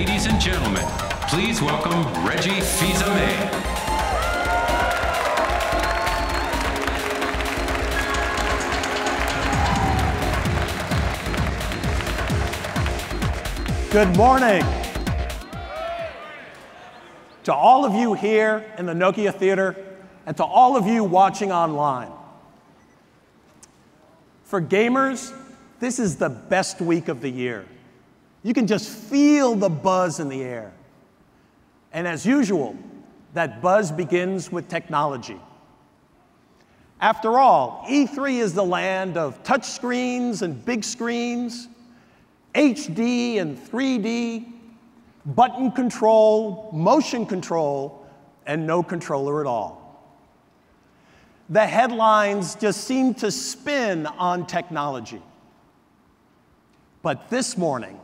Ladies and gentlemen, please welcome Reggie Fils-Aimé. Good morning. To all of you here in the Nokia Theater, and to all of you watching online. For gamers, this is the best week of the year. You can just feel the buzz in the air. And as usual, that buzz begins with technology. After all, E3 is the land of touch screens and big screens, HD and 3D, button control, motion control, and no controller at all. The headlines just seem to spin on technology. But this morning,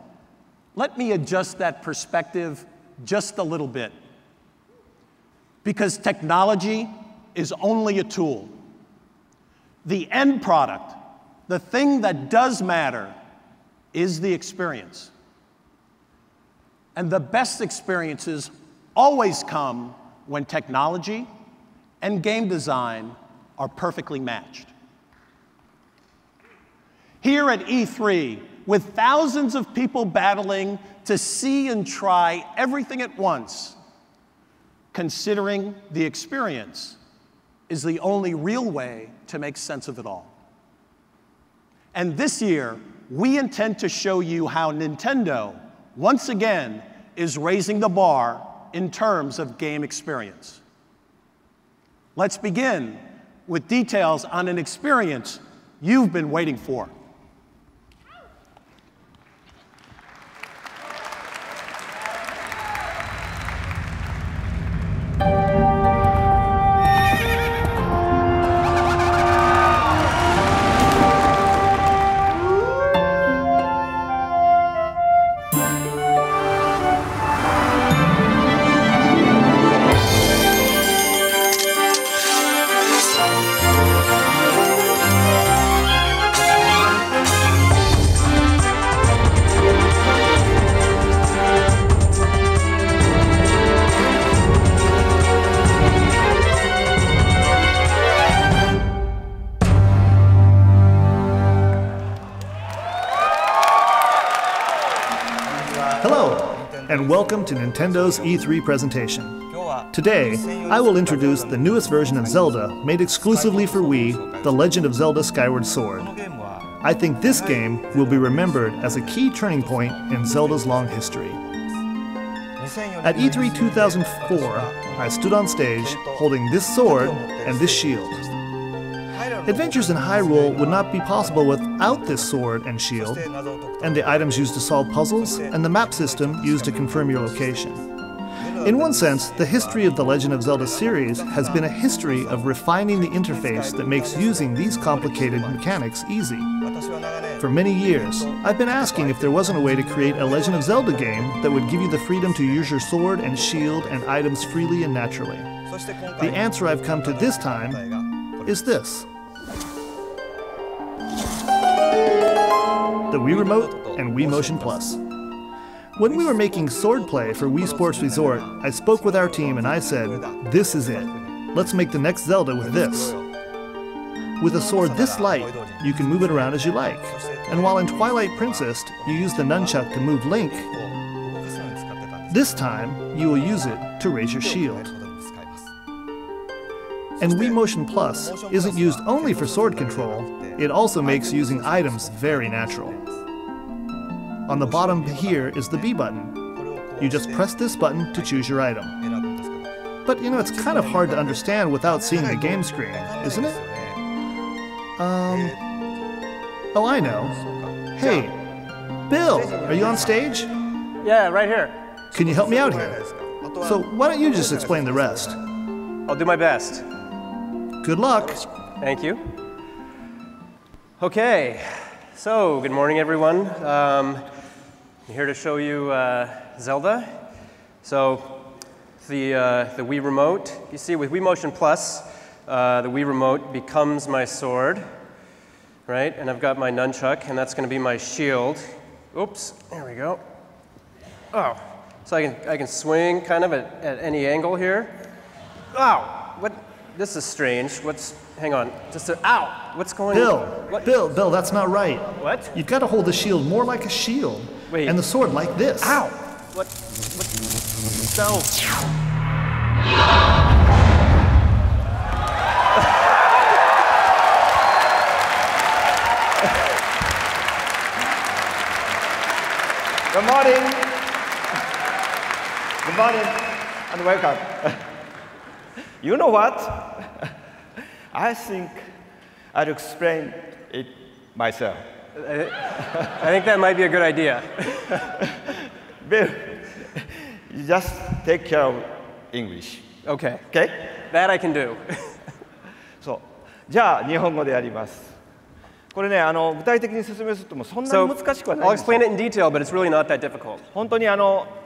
let me adjust that perspective just a little bit. Because technology is only a tool. The end product, the thing that does matter, is the experience. And the best experiences always come when technology and game design are perfectly matched. Here at E3, with thousands of people battling to see and try everything at once, considering the experience is the only real way to make sense of it all. And this year, we intend to show you how Nintendo, once again, is raising the bar in terms of game experience. Let's begin with details on an experience you've been waiting for. And welcome to Nintendo's E3 presentation. Today, I will introduce the newest version of Zelda made exclusively for Wii, The Legend of Zelda Skyward Sword. I think this game will be remembered as a key turning point in Zelda's long history. At E3 2004, I stood on stage holding this sword and this shield. Adventures in Hyrule would not be possible without this sword and shield, and the items used to solve puzzles, and the map system used to confirm your location. In one sense, the history of the Legend of Zelda series has been a history of refining the interface that makes using these complicated mechanics easy. For many years, I've been asking if there wasn't a way to create a Legend of Zelda game that would give you the freedom to use your sword and shield and items freely and naturally. The answer I've come to this time is this. The Wii Remote and Wii Motion Plus. When we were making Swordplay for Wii Sports Resort, I spoke with our team and I said, this is it. Let's make the next Zelda with this. With a sword this light, you can move it around as you like. And while in Twilight Princess, you use the nunchuck to move Link, this time you will use it to raise your shield. And Wii Motion Plus isn't used only for sword control, it also makes using items very natural. On the bottom here is the B button. You just press this button to choose your item. But you know, it's kind of hard to understand without seeing the game screen, isn't it? Oh, I know. Hey, Bill, are you on stage? Yeah, right here. Can you help me out here? So why don't you just explain the rest? I'll do my best. Good luck. Thank you. Okay, so good morning, everyone. I'm here to show you Zelda. So the Wii Remote. You see, with Wii Motion Plus, the Wii Remote becomes my sword, right? And I've got my nunchuck, and that's going to be my shield. Oops, there we go. Oh, So I can swing kind of at any angle here. Ow! What? This is strange. Hang on. Ow! What's going on? What? Bill, that's not right. What? You've got to hold the shield more like a shield. Wait. And the sword like this. Ow! What? No. Good morning. Good morning and welcome. You know what? I think I'll explain it myself. I think that might be a good idea. Bill, you just take care of English. Okay. Okay? That I can do. そう。じゃあ日本語でやります。これね、具体的に説明するともそんなに難しくはないん I'll ですよ。 explain it in detail, but it's really not that difficult. 本当に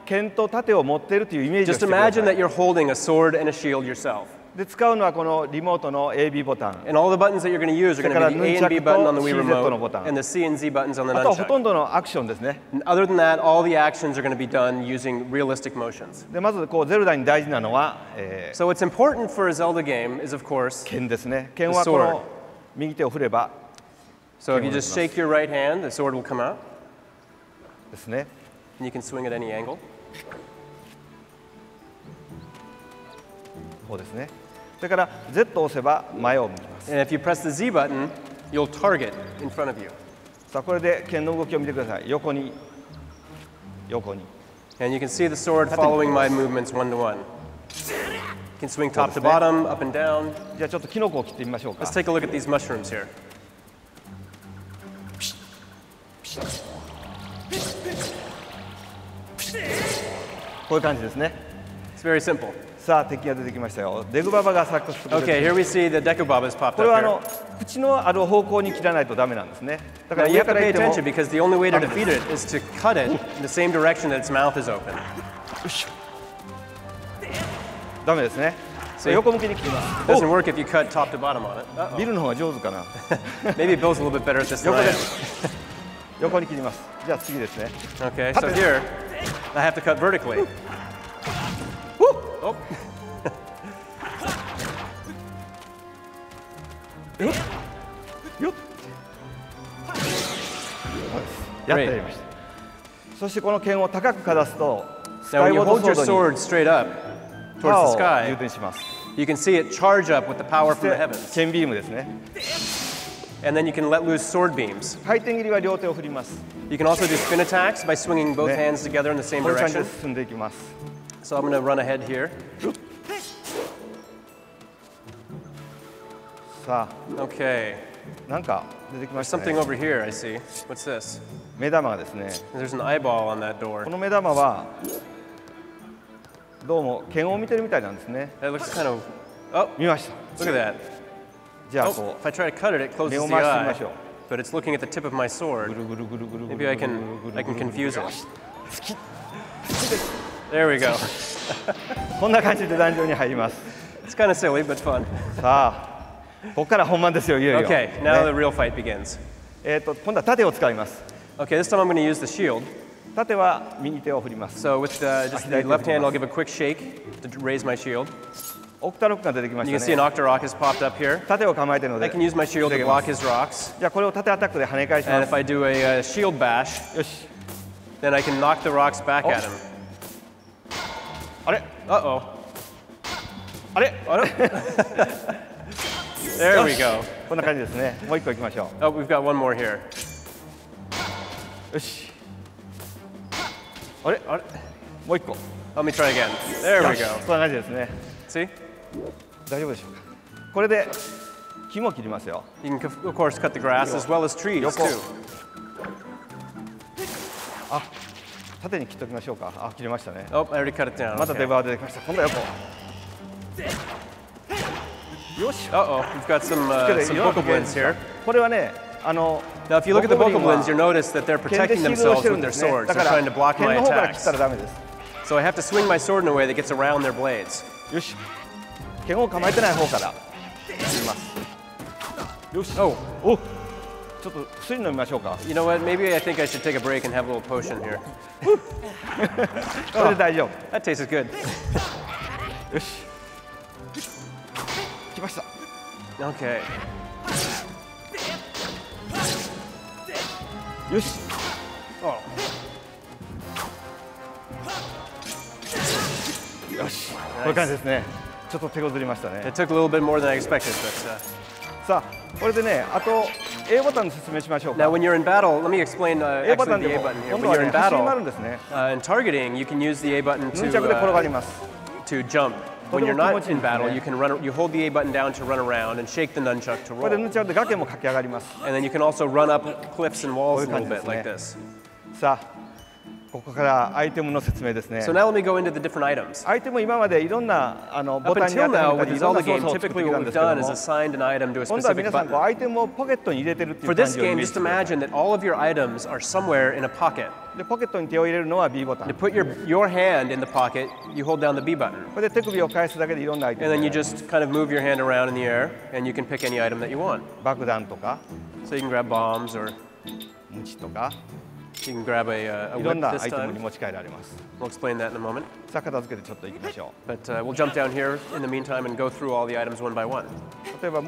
剣と盾を持っているというイメージを Just してくださ imagine that い。 you're holding a sword and a shield yourself. で使うのはこのリモートの AB ボタン。 And all the buttons that you're going to use are going to be the A and B button on the Wii remote and the C and Z buttons on the あとはほと nunchuck. んどのアクションですね。 Other than that, all the actions are going to be done using realistic motions. でまずゼルダに大事なのは、So what's important for a Zelda game is, of course, 剣ですね。剣はこの右手を振れば so if you just shake your right hand, the sword will come out, ですね。 and you can swing at any angle. こうですね。それから Z を押せば前を向きます。 And if you press the Z button, you'll target in front of you. さあこれで剣の動きを見てください。横に横に。 And you can see the sword following my movements one to one. You can swing top to bottom, up and down. じゃあちょっとキノコを切ってみましょうか。 Let's take a look at these mushrooms here. こういう感じですね。 It's very simple. さあ敵が出てきましたよ。デグババが作してくれて Okay, here we see the Dekubabas popped これは up here. 口のある方向に切らないとダメなんですね。だか Now ら you 上 have か to ら pay 行っても attention because the only way to defeat it is to cut it in the same direction that its mouth is open. ダメですね。 See? 横向きに切ります。 It doesn't work if you cut top to bottom on it. ビルの方が上手かな。 Maybe Bill's a little bit better at this than 横 I で am. 横に切ります。じゃあ次ですね。 Okay, so here I have to cut vertically. Oh. よっ。やってやりました。そしてこの剣を高くかざすと、ス Now カイ when ウォ you ード hold ソ your ードに sword straight up パ towards ワ the ーを充 sky, 填します。 you can see it charge up with the power そ from the して heavens. 剣ビームですね。 And then you can let loose sword beams. 回転切りは両手を振ります。 You can also do spin attacks by swinging both hands together in the same こういう感じ direction. で進んでいきます。 So I'm going to run ahead here. さ Okay. あ、なんか出てきま There's した something ね。 over here, I see. What's this? 目玉がですね。 There's an eyeball on that door. この目玉はどうも剣を見てるみたいなんですね。 That looks kind of... Oh, 見ました。 look at that. じゃあ Oh, こ if I try to cut it, it う目 closes を the 回してみ eye. ましょう。 But it's looking at the tip of my sword. ぐるぐるぐるぐるぐる Maybe I can confuse it. There we go. こんな感じで壇上に入ります。 It's kind of silly, but fun. さあ、ここから本番ですよ、いよいよ。 Okay, now the ね real fight begins. 今度は盾を使います。 Okay, this time I'm going to use the shield. 盾は右手を振ります。 So with just the left hand, I'll give a quick shake to raise my shield. オクタロックが出てきま You し can た see an ね。 Octorok has popped up here. 盾を構えているの I で、 can use my shield to 防げま block す。 his rocks. じゃあこれを盾アタックで跳ね返し And ま if す。 I do a shield bash, よし。 then I can knock the rocks back at him. あれ Uh-oh. あれ There we go. こんな感じですね。もう一個いきましょ Oh, we've got one more here. う。よし。あれもう一個。 Let me try again. There we よし go. こんな感じですね。 See? 大丈夫でしょうか。これで木も切りますよ。 You can, of course, cut the grass as well as trees, Yoko. too. あ、縦に切っておきましょうか。あ、切れましたね。 Oh, I already cut it down. また Okay. 出番が出てきました。今度は横。よし。 Uh-oh, we've got some で some 弱く vocal 切れま blends した here. これはね、Now, if you look at the vocal blends, you'll notice that they're 剣で protecting シールドをし themselves てる with ん their ですね。 swords. だ They're から trying to block 剣 my の方から切 attacks. ったらダメです。 So I have to swing my sword in a way that gets around their blades. よし。剣を構えてない方から切ります。よし。Oh, お、ちょっと薬飲みましょうか。 You know what? Maybe I think I should take a break and have a little potion here. これで大丈夫。 That tastes good. よし。来ました。 Okay. よし。 Oh. よし。こういう感じですね。ちょっと手こずりましたね。 It took a little bit more than I expected, but. さあ、これでね、あと A ボタンの説明しましょうか。 Now, when you're in battle, let me explain A ボタ actually ン the で A も button here. 今 When 度は you're ね、 in 走りにな battle, るんですね。 in targeting, you can use the A button ヌンチャクで転がります。 to jump. When you're not in battle, you can run. You hold the A button down to run around and shake the nunchuck to これで roll. ヌンチャクで崖も駆け上がります。 And then you can also run up cliffs and walls a little bit like this. さあ、ここからアイテムの説明ですね。 So now let me go into the different items. アイテム今までいろんなボ Up タンに until 当ては now, め with たり the いろんな Zelda 操 game, 作を作って typically きた what んで we've すけど done is も、 assigned an item to a 今度は specific 皆さん button. アイテムをポケットに入れてるってい For う感 this じをイ game, メージ just してください。 imagine that all of your items are somewhere in a pocket. でポケットに手を入れるのは B ボタン。 To put your hand in the pocket, you hold down the B button. これで手首を返すだけでいろんなアイテ And ム then が you 出る。 just kind of move your hand around in the air, and you can pick any item that you want. 爆弾とか So you can grab bombs, or ムチとか you can grab a いろん whip なア this イテムに time. 持ち帰られます。 We'll explain that in a moment. さあ片付けてちょっと行きましょ But we'll jump down here in the meantime and go through all the items one by one. う。例えば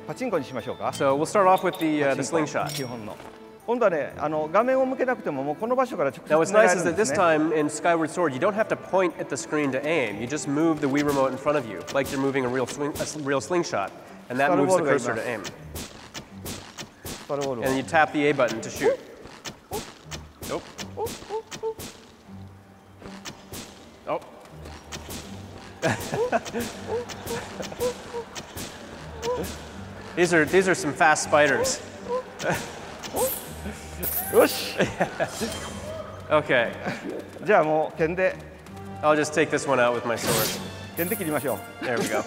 パチンコにしましょうか。 So we'll start off with the パチンコ slingshot. 基本の。今度はね、画面を向けなくてももうこの場所から直接 Now what's 狙え nice る is ん that で this すね。 time in Skyward Sword, you don't have to point at the screen to aim. You just move the Wii remote in front of you, like you're moving a real slingshot, and that moves the cursor to aim. スパルボールを And then you tap the A button to shoot. Nope. Oh. These are some fast spiders. よし。 Okay, じゃあもう剣で I'll just take this one out with my sword. 剣で切りましょう。 There we go.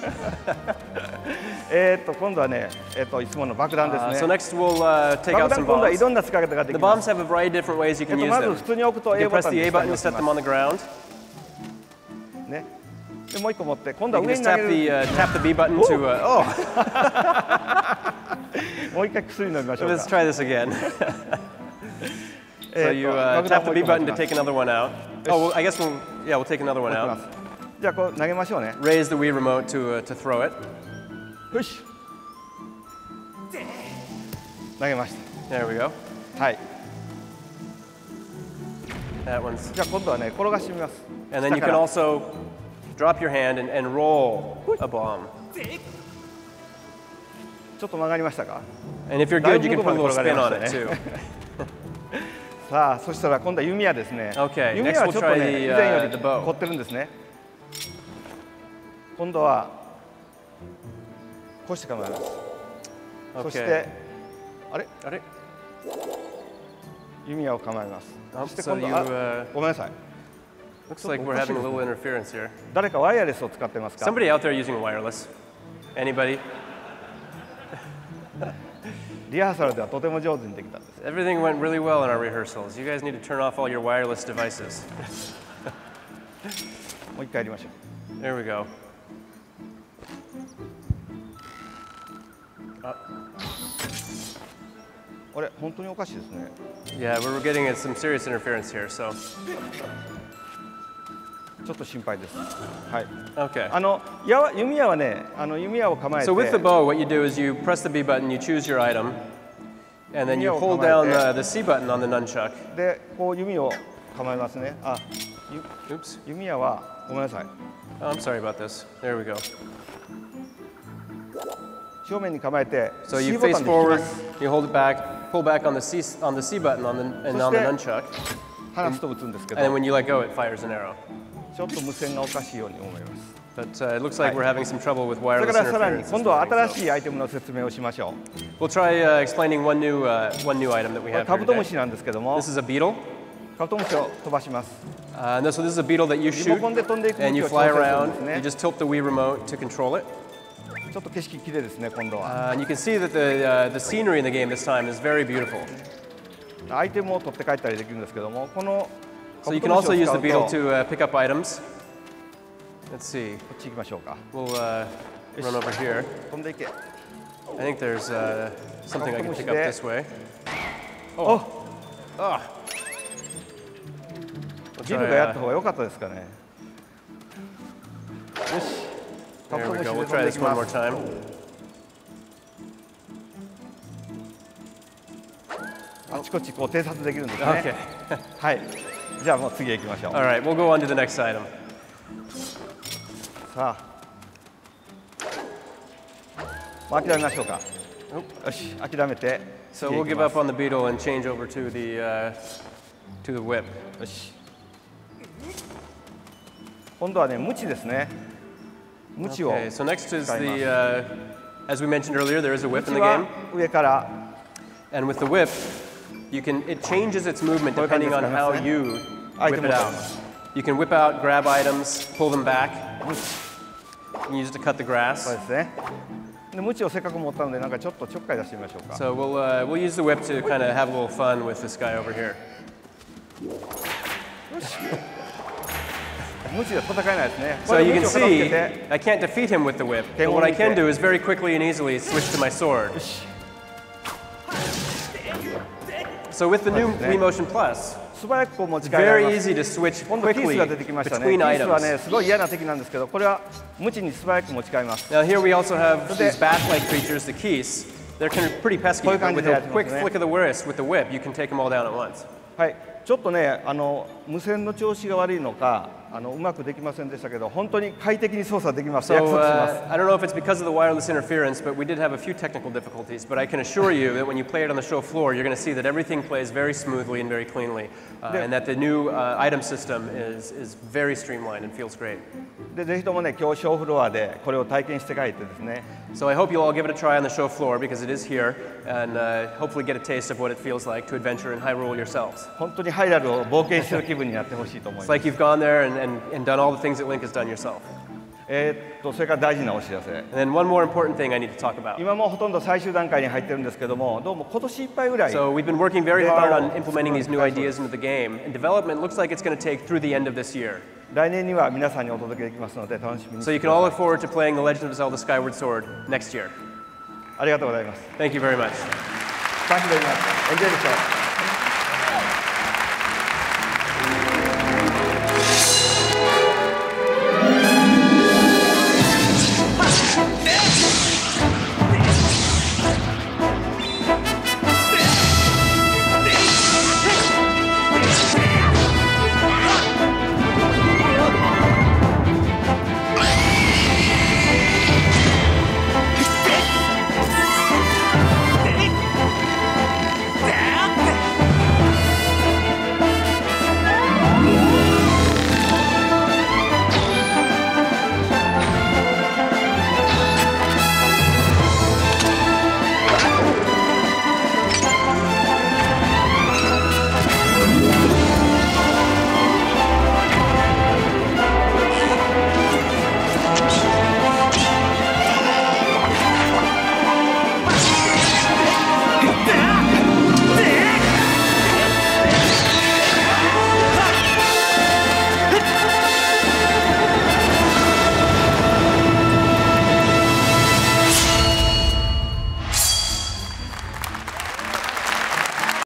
今度はね、いつもの爆弾です So ね。 next we'll take 爆 out 弾 some 今度はいろ bombs. んな使い方がで The きま bombs す。 have a variety of different ways you can use まず them. 普通に置くと You A can ボ press タン the に A 下 button に to 置き set ま them on the ground. す。ね。でもう一個持って今度 You は can 上 just に上げる。 tap the B button to. Oh, もう一回薬飲みましょう let's か。 try this again. So you tap the B button to take another one out. Oh, well, I guess we'll take another one 置きま out. す。じゃあこう投げましょうね。 Raise the Wii remote to throw it. よし。投げまし There we go. た。はい。 That one's. じゃあ今度はね転がしてみます。 And then you 下 can から also drop your hand and roll a bomb. ちょっと曲がりましたか。 And if you're good, you can put a little spin on it too. さあそしたら今度は弓矢ですね。 Okay, 弓 next 矢は we'll ちょっと try ね the, 以前より the bow. 凝ってるんですね。今度はこうして構えます。そし Okay. てあれ Got it? 弓矢を構えます。 Oh, そして so 今度 you はごめんなさい。 looks like we're having a little interference here. 誰かワイヤレスを使ってますか。 Somebody out there using wireless? Anybody? リハーサルではとても上手にできたんです。 Everything went really well in our rehearsals. You guys need to turn off all your wireless devices. もう一回やりましょ There we go. う。あれ本当におかしいですね。 Yeah, we're getting some serious interference here, so. ちょっと心配です。はい。 Okay. 弓矢はね、弓矢を構えて。 So with the bow, what you do is you press the B button, you choose your item, and then you hold down the C button on the nunchuck. で、こう弓を構えますね。Oops. 弓矢はごめんなさい。 Oh, I'm sorry about this. There we go. 正面に構えて、 So C you ボタ face ンで引きま forward, す。 you hold it back, pull back on the C button and on the nunchuck, 離すと撃つんですけど、 and then when you let go, it fires an arrow. ちょっと無線がおかしいように思います。 But it looks like we're having some trouble with それ wireless からさらに interference. 今度は新しいアイテムの説明をしましょ We'll try explaining one new item that we う。これ have カ here ブトム today. シなんですけども、 This is a beetle. カブトムシを飛ばします。 So this is a beetle that you リモ shoot コンで飛んでいく向 and き you を調 fly 整するん around. です You ね。 just tilt the Wii remote to control it. ちょっと景色綺麗ですね今度は。 And you can see that the scenery in the game this time is very beautiful. アイテムを取って帰ったりできるんですけども、このカ So ブ you ト can ムシ also を use 使 the う beetle と to pick up items. Let's see. こっち行きましょうか。 We'll run over here. 飛んでいけ。I think there's something I can pick up this way. Oh! Oh. ギルがやった方が良かったですかね。よし。 There we go. We'll try this one more time. あちこちこう偵察できるんですね。Okay. はい。じゃあもう次へ行きましょう。 All right, we'll go on to the next item. さあ、諦めましょうか。よし、諦めて。 So we'll give up on the beetle and change over to the whip. よし。今度はね、ムチですね。ムチを。Okay, so next is the, as we mentioned earlier, there is a whip in the ムチは game. 上から。 And with the whip, it changes its movement depending on how you whip it out. You can whip out, grab items, pull them back, and use it to cut the そう grass. ですね。で、ムチをせっかく持ったので、なんかちょっとちょっかい出してみましょうか。 So we'll use the whip to kind of have a little fun with this guy over here. ムチで戦えないですね。 So you can ムチを片付 see, けて I can't defeat him with the whip, but what I can do is very quickly and easily switch to my sword. So with the new Wii Motion Plus, 素早くこう持ち替えられ very ます。 easy to switch 今度ピー quickly スが出てきましたね。ピ between ースは items. ね、すごい嫌な敵なんですけど、これはムチに素早く持ち替えます。 Now here we also have these bat-like creatures, the keys. They're kind of pretty pesky, but with a quick flick of the wrist with the whip, you can take them all down at once. はい、ちょっとね、無線の調子が悪いのか、うまくできませんでしたけど、本当に快適に操作できます。約 So 束します。 I don't know if it's because of the wireless interference, but we did have a few technical difficulties. But I can assure you that when you play it on the show floor, you're going to see that everything plays very smoothly and very cleanly, and that the new item system is very streamlined and feels great. で、ぜひともね、今日ショーフロアでこれを体験して帰ってですね。 So I hope you'll all give it a try on the show floor because it is here, and hopefully get a taste of what it feels like to adventure in Hyrule yourselves. 本当にハイラルを冒険してる気分になってほしいと思い It's ます。 like you've gone there and done all the things that Link has done yourself. それから大事なお知らせ。 And then one more important thing I need to talk about. 今もうほとんど最終段階に入ってるんですけども、どうも今年いっぱいぐらい。 So we've been working very hard on implementing these new ideas into the game, and development looks like it's going to take through the end of this year. 来年には皆さんにお届けできますので楽しみにし So て you く can だ all さ look forward to playing The Legend of Zelda Skyward Sword next year. い。ありがとうございます。Thank you very much. Thank you very much. Enjoy the show.